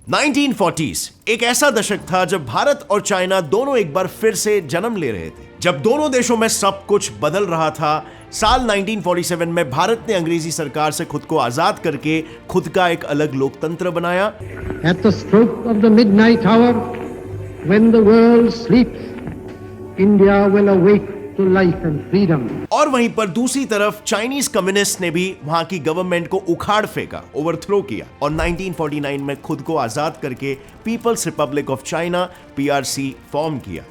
1940s एक ऐसा दशक था जब भारत और चाइना दोनों एक बार फिर से जन्म ले रहे थे। जब दोनों देशों में सब कुछ बदल रहा था। साल 1947 में भारत ने अंग्रेजी सरकार से खुद को आजाद करके खुद का एक अलग लोकतंत्र बनाया। At the stroke of the midnight hour, when the world sleeps, India will awake to life and freedom. और वहीं पर दूसरी तरफ चाइनीज कम्युनिस्ट ने भी वहां की गवर्नमेंट को उखाड़ फेंका, ओवरथ्रो किया और 1949 में खुद को आजाद करके People's Republic of China PRC form किया।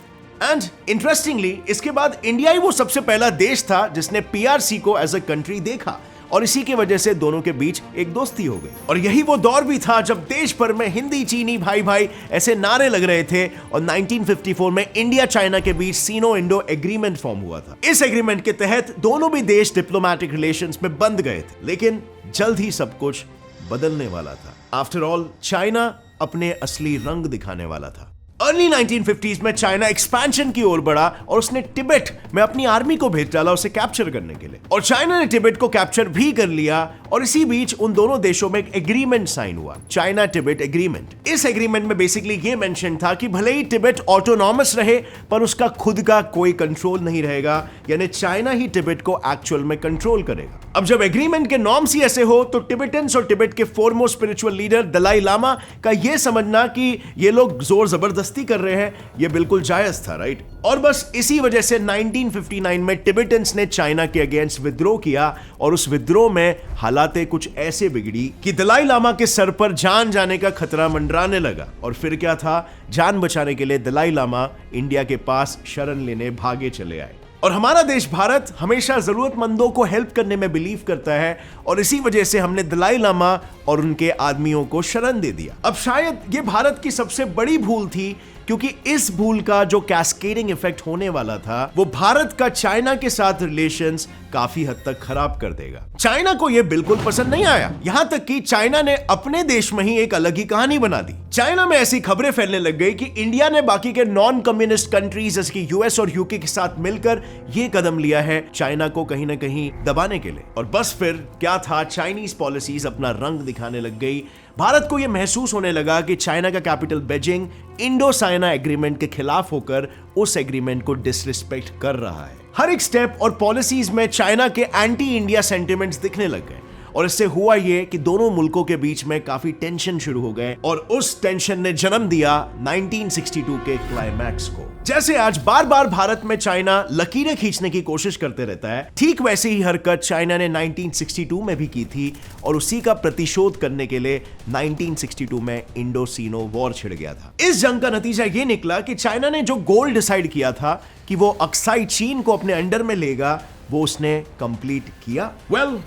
एंड इंटरेस्टिंगली इसके बाद इंडिया ही वो सबसे पहला देश था जिसने PRC को एज अ कंट्री देखा और इसी की वजह से दोनों के बीच एक दोस्ती हो गई। और यही वो दौर भी था जब देश भर में हिंदी चीनी भाई भाई ऐसे नारे लग रहे थे और 1954 में इंडिया चाइना के बीच सीनो इंडो एग्रीमेंट फॉर्म हुआ था। इस एग्रीमेंट के तहत दोनों भी देश डिप्लोमेटिक रिलेशंस में बंध गए थे, लेकिन जल्द ही सब कुछ बदलने वाला था। आफ्टर ऑल चाइना अपने असली रंग दिखाने वाला था। अर्ली 1950s में चाइना एक्सपेंशन की ओर बढ़ा और उसने तिब्बत में अपनी आर्मी को भेज डाला उसे कैप्चर करने के लिए, और चाइना ने तिब्बत को कैप्चर भी कर लिया। और इसी बीच उन दोनों देशों में एक एग्रीमेंट साइन हुआ, चाइना तिब्बत एग्रीमेंट। इस एग्रीमेंट में बेसिकली ये मेंशन था कि भले ही तिब्बत ऑटोनॉमस रहे पर उसका खुद का कोई कंट्रोल नहीं रहेगा, यानी चाइना ही तिब्बत को एक्चुअल में कंट्रोल करेगा। अब जब एग्रीमेंट के नॉर्म्स ही ऐसे हो तो टिबेटन्स और तिब्बत के foremost spiritual leader Dalai Lama का यह समझना कि ये लोग जोर जबरदस्ती कर रहे हैं, ये बिल्कुल जायज था, राइट। और बस इसी वजह से 1959 में टिबेटन्स ने चाइना के अगेंस्ट विद्रोह किया और उस विद्रोह में हालातें कुछ ऐसे बिगड़ी कि दलाई लामा के सर पर जान जाने का खतरा मंडराने लगा। और फिर क्या था, जान बचाने के लिए दलाई लामा इंडिया के पास शरण लेने भागे चले आए। और हमारा देश भारत हमेशा जरूरतमंदों को हेल्प करने में बिलीव करता है और इसी वजह से हमने दलाई लामा और उनके आदमियों को शरण दे दिया। अब शायद ये भारत की सबसे बड़ी भूल थी, क्योंकि इस भूल का जो कैस्केडिंग इफेक्ट होने वाला था वो भारत का चाइना के साथ रिलेशंस काफी हद तक खराब कर देगा। चाइना को यह बिल्कुल पसंद नहीं आया, यहां तक कि चाइना ने अपने देश में ही एक अलग ही कहानी बना दी। चाइना में ऐसी खबरें फैलने लग गई कि इंडिया ने बाकी के नॉन कम्युनिस्ट कंट्रीज जैसे कि US और UK के साथ मिलकर यह कदम लिया है चाइना को कहीं ना कहीं दबाने के लिए। और बस फिर क्या था, चाइनीज पॉलिसीज अपना रंग दिखाने लग गई। भारत को यह महसूस होने लगा कि चाइना का capital Beijing Indo China agreement के खिलाफ होकर उस एग्रीमेंट को डिसरिस्पेक्ट कर रहा है। हर एक स्टेप और पॉलिसीज में चाइना के एंटी इंडिया सेंटिमेंट्स दिखने लग गए और इससे हुआ ये कि दोनों मुल्कों के बीच में काफी टेंशन शुरू हो गए और उस टेंशन ने जन्म दिया 1962 के क्लाइमैक्स को। जैसे आज बार बार भारत में चाइना लकीरें खींचने की कोशिश करते रहता है, ठीक वैसे ही हरकत चाइना ने 1962 में भी की थी और उसी का प्रतिशोध करने के लिए 1962 में इंडो सीनो वॉर छिड़ गया था। इस जंग का नतीजा ये निकला कि चाइना ने जो गोल डिसाइड किया था कि वो अक्साई चीन को अपने अंडर में लेगा, वो उसने कंप्लीट किया। वेल,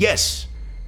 यस,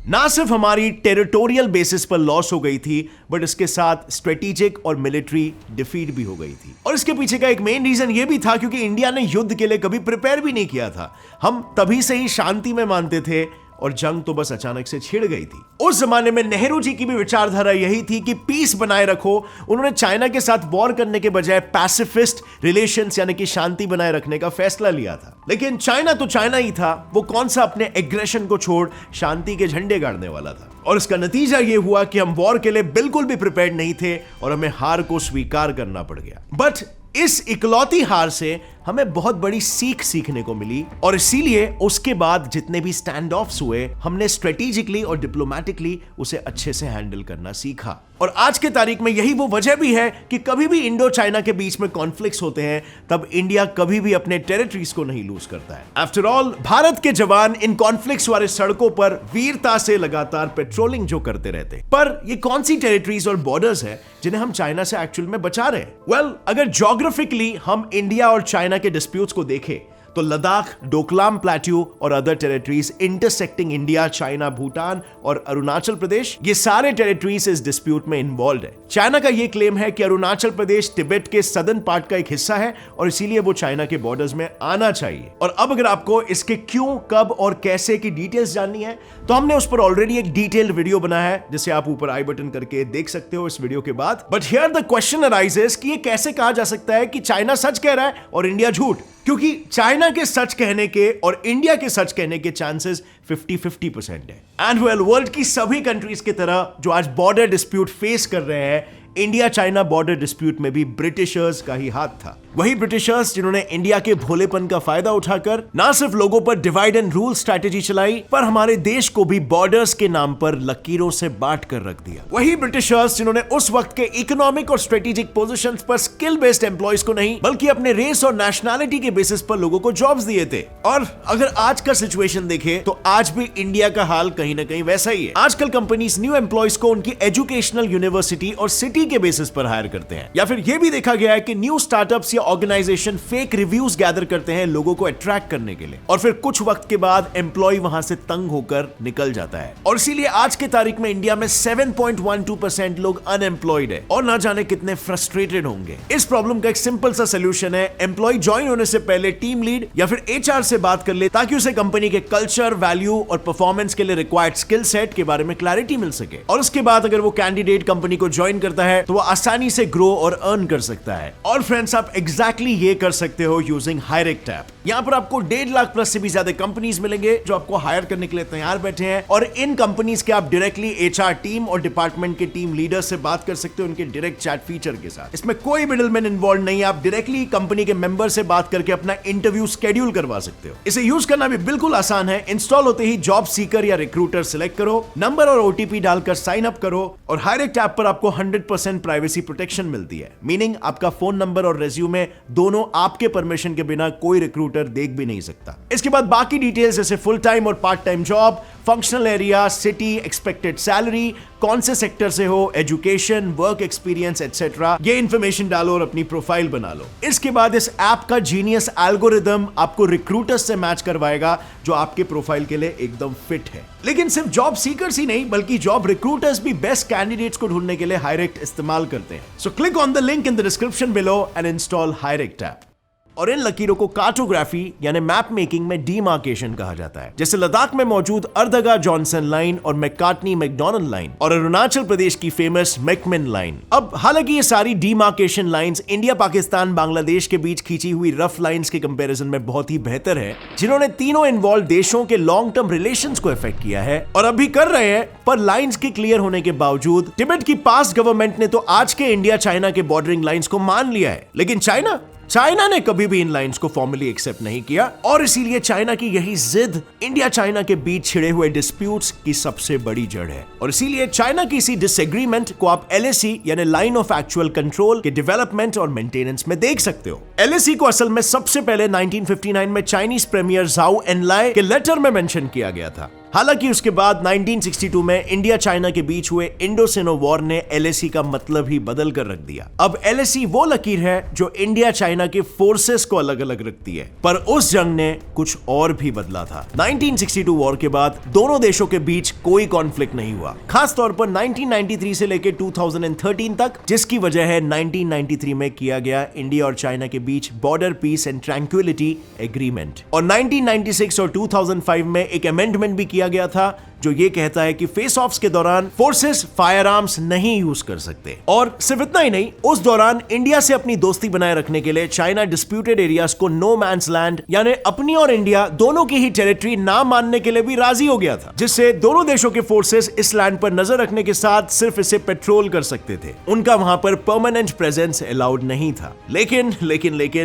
ना सिर्फ हमारी टेरिटोरियल बेसिस पर लॉस हो गई थी, बट इसके साथ स्ट्रेटेजिक और मिलिट्री डिफीट भी हो गई थी। और इसके पीछे का एक मेन रीजन यह भी था क्योंकि इंडिया ने युद्ध के लिए कभी प्रिपेयर भी नहीं किया था। हम तभी से ही शांति में मानते थे और जंग तो बस अचानक से छिड़ गई थी। उस जमाने में नेहरू जी की भी विचारधारा यही थी कि पीस बनाए रखो। उन्होंने चाइना के साथ वॉर करने के बजाय पैसिफिस्ट रिलेशंस यानी कि शांति बनाए रखने का फैसला लिया था। लेकिन चाइना तो चाइना ही था, वो कौन सा अपने एग्रेशन को छोड़ शांति के झंडे गाड़ने वाला था। और इसका नतीजा ये हुआ कि हम वॉर के लिए बिल्कुल भी प्रिपेयर्ड नहीं थे और हमें हार को स्वीकार करना पड़ गया। बट इस इकलौती हार से हमें बहुत बड़ी सीख सीखने को मिली और इसीलिए उसके बाद जितने भी स्टैंड ऑफ्स हुए हमने स्ट्रेटेजिकली और डिप्लोमेटिकली उसे अच्छे से हैंडल करना सीखा। और आज के तारीख में यही वो वजह भी है कि कभी भी इंडो चाइना के बीच में कॉन्फ्लिक्ट्स होते हैं तब इंडिया कभी भी अपने टेरिटरीज को नहीं लूज करता है। आफ्टर ऑल भारत के जवान इन कॉन्फ्लिक्ट्स वाले सड़कों पर वीरता से लगातार पेट्रोलिंग जो करते रहते हैं। पर ये कौन सी टेरिटरीज और बॉर्डर्स है जिन्हें हम चाइना से एक्चुअल में बचा रहे हैं? वेल, अगर ज्योग्राफिकली हम इंडिया और चाइना के डिस्प्यूट्स को देखें तो लद्दाख, डोकलाम प्लेट्यू और other territories intersecting India, China, Bhutan और अरुणाचल प्रदेश, ये सारे टेरिटरीज इस डिस्प्यूट में इन्वॉल्व है। चाइना का ये क्लेम है कि अरुणाचल प्रदेश तिब्बत के सदर्न पार्ट का एक हिस्सा है और इसीलिए वो चाइना के बॉर्डर्स में आना चाहिए। और अब अगर आपको इसके क्यों, कब और कैसे की डिटेल्स जाननी है तो हमने उस पर ऑलरेडी एक डिटेल्ड वीडियो बनाया है जिसे आप ऊपर आई बटन करके देख सकते हो इस वीडियो के बाद। But here the question arises कि ये कैसे कहा जा सकता है कि चाइना सच कह रहा है और इंडिया झूठ? क्योंकि चाइना के सच कहने के और इंडिया के सच कहने के चांसेस 50-50% है। एंड वेल, वर्ल्ड की सभी कंट्रीज की तरह जो आज बॉर्डर डिस्प्यूट फेस कर रहे हैं, इंडिया चाइना बॉर्डर डिस्प्यूट में भी ब्रिटिशर्स का ही हाथ था। वही ब्रिटिशर्स जिन्होंने इंडिया के भोलेपन का फायदा उठाकर ना सिर्फ लोगों पर डिवाइड एंड रूल स्ट्रैटेजी चलाई, पर हमारे देश को भी बॉर्डर्स के नाम पर लकीरों से बांट कर रख दिया। वही ब्रिटिशर्स जिन्होंने उस वक्त के इकोनॉमिक और स्ट्रेटेजिक पोजीशंस पर स्किल बेस्ड एम्प्लॉयज को नहीं, बल्कि अपने रेस और नेशनैलिटी के बेसिस पर लोगों को जॉब्स दिए थे। और अगर आज का सिचुएशन देखें तो आज भी इंडिया का हाल कहीं ना कहीं वैसा ही है। आजकल कंपनीज न्यू एम्प्लॉयज को उनकी एजुकेशनल, यूनिवर्सिटी और सिटी के बेसिस पर हायर करते हैं, या फिर यह भी देखा गया है कि न्यू स्टार्टअप्स या ऑर्गेनाइजेशन फेक रिव्यूज गैदर करते हैं लोगों को अट्रैक्ट करने के लिए, और फिर कुछ वक्त के बाद एम्प्लॉय वहां से तंग होकर निकल जाता है। और इसीलिए आज के तारीख में इंडिया में 7.12% लोग अनएम्प्लॉयड है, और ना जाने कितने फ्रस्ट्रेटेड होंगे। इस प्रॉब्लम का एक सिंपल सा सोल्यूशन है, एम्प्लॉय ज्वाइन होने से पहले टीम लीड या फिर एचआर से बात कर ले, ताकि उसे कंपनी के कल्चर, वैल्यू और परफॉर्मेंस के लिए रिक्वायर्ड स्किल सेट के बारे में क्लैरिटी मिल सके। और उसके बाद अगर वो कैंडिडेट कंपनी को ज्वाइन करता है तो वो आसानी से ग्रो और अर्न कर सकता है। और फ्रेंड्स, आप एग्जैक्टली ये कर सकते हो यूजिंग हायरेक्ट ऐप। यहां पर आपको 1.5 लाख प्लस से भी ज्यादा कंपनीज मिलेंगे जो आपको हायर करने के लिए तैयार बैठे हैं, और इन कंपनीज के आप डायरेक्टली एचआर टीम और डिपार्टमेंट के टीम लीडर से बात कर सकते हो उनके डायरेक्ट चैट फीचर के साथ। इसमें कोई मिडलमैन इन्वॉल्व नहीं है, आप डायरेक्टली कंपनी के मेंबर से बात करके अपना इंटरव्यू शेड्यूल करवा सकते हो। इसे यूज करना भी बिल्कुल आसान है। इंस्टॉल होते ही जॉब सीकर या रिक्रूटर सिलेक्ट करो, नंबर और ओटीपी डालकर साइन अप करो, और हायरेक्ट ऐप पर आपको 100% प्राइवेसी प्रोटेक्शन मिलती है। मीनिंग आपका फोन नंबर और रेज्यूमे दोनों आपके परमिशन के बिना कोई रिक्रूटर देख भी नहीं सकता। इसके बाद बाकी डिटेल्स जैसे फुल टाइम और part time job, functional area, city, expected salary, कौन से सेक्टर से हो, एजुकेशन, वर्क एक्सपीरियंस एटसेट्रा, ये इंफॉर्मेशन डालो और अपनी प्रोफाइल बना लो। इसके बाद इस ऐप का जीनियस एल्गोरिदम आपको रिक्रूटर्स से मैच करवाएगा जो आपके प्रोफाइल के लिए एकदम फिट है। लेकिन सिर्फ जॉब सीकर्स ही नहीं, बल्कि जॉब रिक्रूटर्स भी बेस्ट कैंडिडेट्स को ढूंढने के लिए हायरेक्ट इस्तेमाल करते हैं। So click on the link in the description below and install Hirect app. और इन लकीरों को कार्टोग्राफी यानी मैप मेकिंग में डीमार्केशन कहा जाता है, जैसे लद्दाख में मौजूद अर्दगा जॉनसन लाइन और मैकार्टनी मैकडोनल्ड लाइन, और अरुणाचल प्रदेश की फेमस मैकमिन लाइन। अब हालांकि ये सारी demarcation lines India, Pakistan, Bangladesh के बीच खींची हुई रफ लाइंस के कंपैरिजन में बहुत ही बेहतर है, जिन्होंने तीनों इन्वॉल्व देशों के लॉन्ग टर्म रिलेशंस को इफेक्ट किया है और अभी कर रहे हैं। पर लाइंस के क्लियर होने के बावजूद तिब्बत की पास्ट गवर्नमेंट ने तो आज के इंडिया चाइना के बॉर्डरिंग लाइंस को मान लिया है, लेकिन चाइना ने कभी भी इन लाइंस को फॉर्मली एक्सेप्ट नहीं किया, और इसीलिए चाइना की यही जिद इंडिया चाइना के बीच छिड़े हुए डिस्प्यूट्स की सबसे बड़ी जड़ है। और इसीलिए चाइना की इसी डिसएग्रीमेंट को आप LAC यानी लाइन ऑफ एक्चुअल कंट्रोल के डेवलपमेंट और मेंटेनेंस में देख सकते हो। LAC को असल में सबसे पहले 1959 में चाइनीज प्रीमियर झाओ एनलाई के लेटर में मेंशन किया गया था। हालांकि उसके बाद 1962 में इंडिया चाइना के बीच हुए इंडो-सिनो वॉर ने LAC का मतलब ही बदल कर रख दिया। अब LAC वो लकीर है जो इंडिया चाइना के फोर्सेस को अलग अलग रखती है, पर उस जंग ने कुछ और भी बदला था। 1962 वॉर के बाद दोनों देशों के बीच कोई कॉन्फ्लिक्ट नहीं हुआ, खास तौर पर 1993 से लेकर 2013 तक, जिसकी वजह है 1993 में किया गया इंडिया और चाइना के बीच border peace and tranquillity agreement. और 1996 और 2005 में एक अमेंडमेंट भी किया गया था जो ये कहता है कि फेस ऑफ्स के दौरान फोर्सेस फायर आर्म्स नहीं यूज कर सकते। और सिर्फ इतना ही नहीं, उस दौरान इंडिया से अपनी दोस्ती बनाए रखने के लिए चाइना डिस्प्यूटेड एरियाज को नो मैंस लैंड यानी अपनी और इंडिया दोनों की ही टेरिटरी ना मानने के लिए भी राजी हो गया था, जिससे दोनों देशों के फोर्सेस इस लैंड पर नजर रखने के साथ सिर्फ इसे पेट्रोल कर सकते थे। उनका वहां पर परमानेंट प्रेजेंस अलाउड नहीं था। लेकिन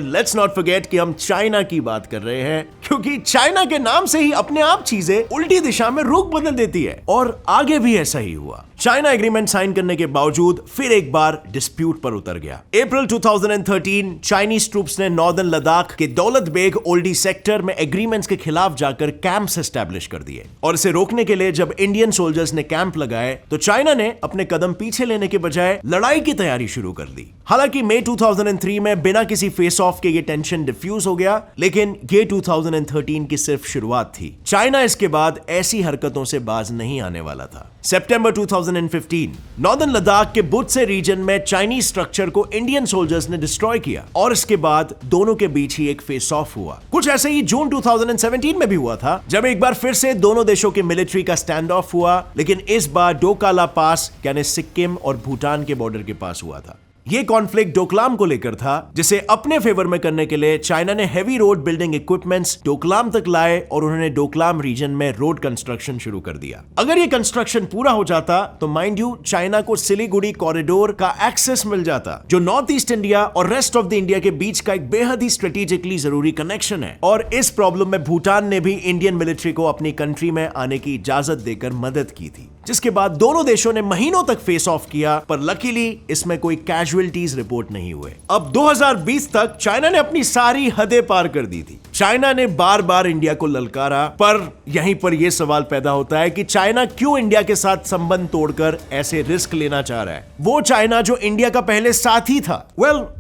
लेट्स नॉट फॉरगेट कि हम चाइना की बात कर रहे हैं, क्योंकि चाइना के नाम से ही अपने आप चीजें उल्टी दिशा में रुख बदल देती है, और आगे भी ऐसा ही हुआ। चाइना एग्रीमेंट साइन करने के बावजूद फिर एक बार डिस्प्यूट पर उतर गया। अप्रैल 2013 चाइनीज ट्रूप्स ने नॉर्दर्न लद्दाख के दौलत बेग ओल्डी सेक्टर में एग्रीमेंट्स के खिलाफ जाकर कैंप्स एस्टैब्लिश कर दिए, और इसे रोकने के लिए जब इंडियन सोल्जर्स ने कैंप लगाए तो चाइना ने अपने कदम पीछे लेने के बजाय लड़ाई की तैयारी शुरू कर दी। हालांकि मई 2003 में बिना किसी फेस ऑफ के ये टेंशन डिफ्यूज हो गया, लेकिन ये 2013 की सिर्फ शुरुआत थी। चाइना इसके बाद ऐसी हरकतों से बाज नहीं आने वाला था। सितंबर 2015 नॉर्दर्न लद्दाख के बुत्से रीजन में चाइनीज स्ट्रक्चर को इंडियन सोल्जर्स ने डिस्ट्रॉय किया, और इसके बाद दोनों के बीच ही एक फेस ऑफ हुआ। कुछ ऐसे ही जून 2017 में भी हुआ था, जब एक बार फिर से दोनों देशों के मिलिट्री का स्टैंड ऑफ हुआ, लेकिन इस बार डोकाला पास यानी सिक्किम और भूटान के बॉर्डर के पास हुआ था। ये कॉन्फ्लिक्ट डोकलाम को लेकर था, जिसे अपने फेवर में करने के लिए चाइना ने heavy road building equipments Doklam तक लाए और उन्होंने डोकलाम रीजन में रोड कंस्ट्रक्शन शुरू कर दिया। अगर ये कंस्ट्रक्शन पूरा हो जाता तो माइंड यू चाइना को सिलीगुड़ी कॉरिडोर का एक्सेस मिल जाता, जो नॉर्थ ईस्ट इंडिया और रेस्ट ऑफ द इंडिया के बीच का एक बेहद ही स्ट्रेटेजिकली जरूरी कनेक्शन है। और इस प्रॉब्लम में भूटान ने भी इंडियन मिलिट्री को अपनी कंट्री में आने की इजाजत देकर मदद की थी, जिसके बाद दोनों देशों ने महीनों तक फेस ऑफ किया, पर लकीली इसमें कोई कैजुअलिटीज रिपोर्ट नहीं हुए। अब 2020 तक चाइना ने अपनी सारी हदें पार कर दी थी। चाइना ने बार बार इंडिया को ललकारा, पर यहीं पर यह सवाल पैदा होता है कि चाइना क्यों इंडिया के साथ संबंध तोड़कर ऐसे रिस्क लेना चाह रहा है, वो चाइना जो इंडिया का पहले साथी था।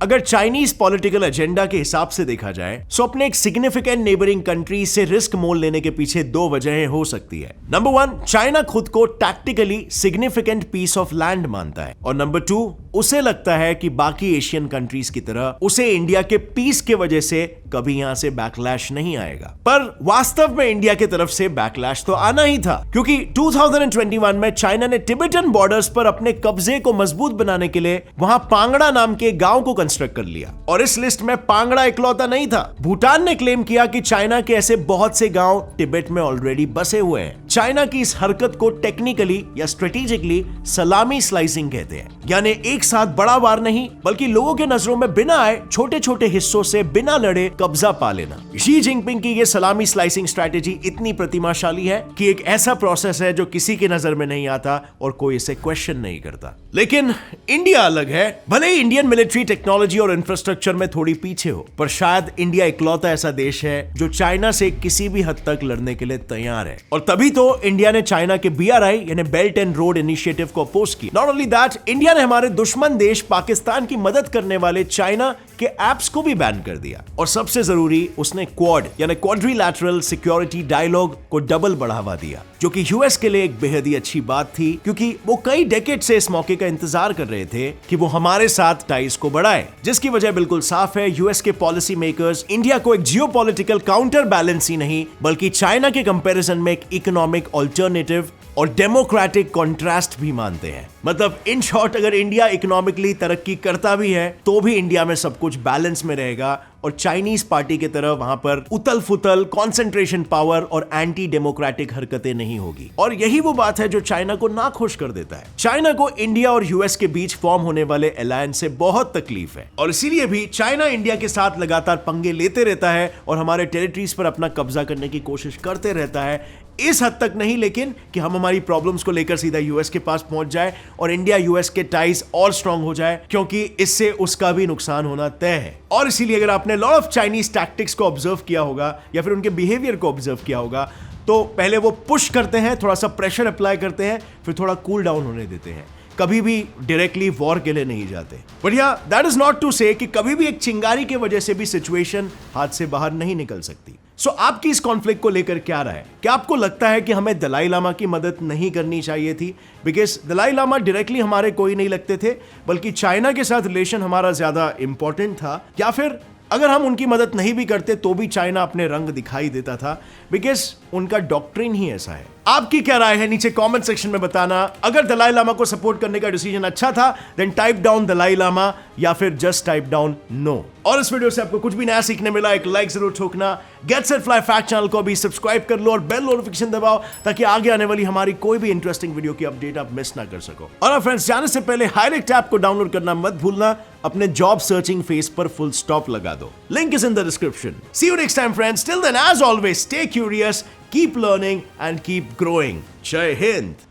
अगर चाइनीज पॉलिटिकल एजेंडा के हिसाब से देखा जाए तो अपने एक सिग्निफिकेंट नेबरिंग कंट्री से रिस्क मोल लेने के पीछे दो वजहें हो सकती है। नंबर 1, चाइना खुद को tactically significant piece of land मानता है, और नंबर 2, उसे लगता है कि बाकी एशियन कंट्रीज की तरह उसे इंडिया के पीस के वजह से कभी यहां से बैकलैश नहीं आएगा। पर वास्तव में इंडिया की तरफ से बैकलैश तो आना ही था, क्योंकि 2021 में चाइना ने तिब्बतन बॉर्डर्स पर अपने कब्जे को मजबूत बनाने के लिए वहां पांगड़ा नाम के गांव को कंस्ट्रक्ट कर लिया। और इस लिस्ट में पांगड़ा इकलौता नहीं था। भूटान ने क्लेम किया कि चाइना के ऐसे बहुत से गांव तिब्बत में ऑलरेडी बसे हुए हैं। चाइना की इस हरकत को टेक्निकली या स्ट्रेटेजिकली सलामी स्लाइसिंग कहते हैं, यानी एक साथ बड़ा वार नहीं बल्कि लोगों के नजरों में बिना आए छोटे छोटे हिस्सों से बिना लड़े कब्जा पा लेना। शी जिनपिंग की ये सलामी स्लाइसिंग स्ट्रैटेजी इतनी प्रतिमाशाली है कि एक ऐसा प्रोसेस है जो किसी के नजर में नहीं आता और कोई इसे क्वेश्चन नहीं करता। लेकिन इंडिया अलग है। भले ही इंडियन मिलिट्री टेक्नोलॉजी और इंफ्रास्ट्रक्चर में थोड़ी पीछे हो, पर शायद इंडिया इकलौता ऐसा देश है जो चाइना से किसी भी हद तक लड़ने के लिए तैयार है। और तभी तो इंडिया ने चाइना के BRI यानी बेल्ट एंड रोड इनिशिएटिव को अपोज की। नॉट ओनली दैट, इंडिया ने हमारे दुश्मन देश पाकिस्तान की मदद करने वाले चाइना के एप्स को भी बैन कर दिया। और सबसे जरूरी, उसने क्वाड यानी क्वाड्रिलैटरल सिक्योरिटी डायलॉग को डबल बढ़ावा दिया, जो कि यूएस के लिए एक बेहद ही अच्छी बात थी, क्योंकि वो कई डेकेड से इस मौके का इंतजार कर रहे थे कि वो हमारे साथ टाइज को बढ़ाए। जिसकी वजह बिल्कुल साफ है, यूएस के पॉलिसी मेकर्स इंडिया को एक जियोपॉलिटिकल काउंटर बैलेंस ही नहीं बल्कि चाइना के कंपैरिजन में एक इकोनॉमिक ऑल्टरनेटिव और डेमोक्रेटिक कॉन्ट्रास्ट भी मानते हैं। मतलब इन शॉर्ट, अगर इंडिया इकोनॉमिकली तरक्की करता भी है तो भी इंडिया में सब कुछ बैलेंस में रहेगा और चाइनीज पार्टी की तरह वहां पर उतल फुतल, कॉन्सेंट्रेशन पावर और एंटी डेमोक्रेटिक हरकतें नहीं होगी। और यही वो बात है जो चाइना को नाखुश कर देता है। चाइना को इंडिया और यूएस के बीच फॉर्म होने वाले अलायंस से बहुत तकलीफ है, और इसीलिए भी चाइना इंडिया के साथ लगातार पंगे लेते रहता है और हमारे टेरिटरीज पर अपना कब्जा करने की कोशिश करते रहता है। इस हद तक नहीं लेकिन कि हम हमारी प्रॉब्लम्स को लेकर सीधा यूएस के पास पहुंच जाए और इंडिया यूएस के टाइज और स्ट्रांग हो जाए, क्योंकि इससे उसका भी नुकसान होना तय है। और इसीलिए अगर आपने लॉट ऑफ चाइनीज टैक्टिक्स को ऑब्जर्व किया होगा या फिर उनके बिहेवियर को ऑब्जर्व किया होगा, तो पहले वो पुश करते हैं, थोड़ा सा प्रेशर अप्लाई करते हैं, फिर थोड़ा कूल डाउन होने देते हैं। कभी भी डायरेक्टली वॉर के लिए नहीं जाते। बट या दैट इज नॉट टू से कि कभी भी एक चिंगारी की वजह से भी सिचुएशन हाथ से बाहर नहीं निकल सकती। सो आपकी इस कॉन्फ्लिक्ट को लेकर क्या राय है? क्या आपको लगता है कि हमें दलाई लामा की मदद नहीं करनी चाहिए थी? बिकॉज दलाई लामा डायरेक्टली हमारे कोई नहीं लगते थे, बल्कि चाइना के साथ रिलेशन हमारा ज्यादा इंपॉर्टेंट था। या फिर अगर हम उनकी मदद नहीं भी करते तो भी चाइना अपने रंग दिखाई देता था, बिकॉज उनका डॉक्ट्रिन ही ऐसा है। आपकी क्या राय है नीचे कमेंट सेक्शन में बताना। अगर दलाई लामा को सपोर्ट करने का डिसीजन अच्छा था then type down Dalai Lama, या फिर जस्ट टाइप डाउन नो। और इस वीडियो से आपको कुछ भी नया सीखने मिला, एक लाइक जरूर ठोकना। Get set fly fact channel को भी सब्सक्राइब कर लो और बेल नोटिफिकेशन दबाओ ताकि आगे आने वाली हमारी कोई भी इंटरेस्टिंग वीडियो की अपडेट आप मिस ना कर सको। और फ्रेंड्स, जाने से पहले हाईलाइट ऐप को डाउनलोड करना मत भूलना। अपने जॉब सर्चिंग फेस पर फुल स्टॉप लगा दो। Link is in the description. See you next time friends. Till then as always stay curious, keep learning and keep growing. Jai Hind.